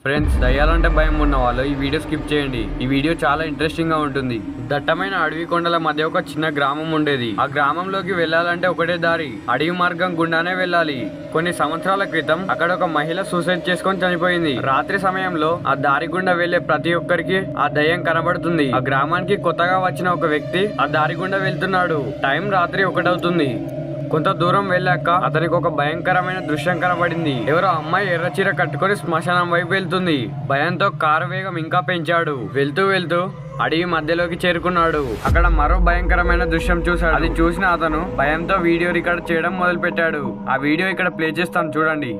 Friends, దయ్యాలంటే భయం ఉన్న వాళ్ళు ఈ వీడియో స్కిప్ చేయండి. ఈ వీడియో చాలా ఇంట్రెస్టింగ్ గా ఉంటుంది. దట్టమైన అడవి కొండల మధ్య ఒక చిన్న గ్రామం ఉండేది. ఆ గ్రామంలోకి వెళ్ళాలంటే ఒకటే దారి, అడవి మార్గం గుండానే వెళ్ళాలి. కొన్ని సంవత్సరాల క్రితం అక్కడ ఒక మహిళ సూసైడ్ చేసుకొని చనిపోయింది. రాత్రి సమయంలో ఆ దారి గుండా వెళ్లే ప్రతి ఒక్కరికి ఆ దయ్యం కనబడుతుంది. ఆ గ్రామానికి కొత్తగా వచ్చిన ఒక వ్యక్తి ఆ దారి గుండా వెళ్తున్నాడు. టైం రాత్రి 1 అవుతుంది. కొంత దూరం వెళ్ళాక అతనికి ఒక భయంకరమైన దృశ్యం కనబడింది. ఎవరో అమ్మాయి ఎర్ర చీర కట్టుకొని శ్మశానం వైపు వెళ్తుంది. భయంతో కారు వేగం ఇంకా పెంచాడు. వెళ్తూ వెళ్తూ అడవి మధ్యలోకి చేరుకున్నాడు. అక్కడ మరో భయంకరమైన దృశ్యం చూశాడు. అది చూసిన అతను భయంతో వీడియో రికార్డ్ చేయడం మొదలు పెట్టాడు. ఆ వీడియో ఇక్కడ ప్లే చేస్తాను, చూడండి.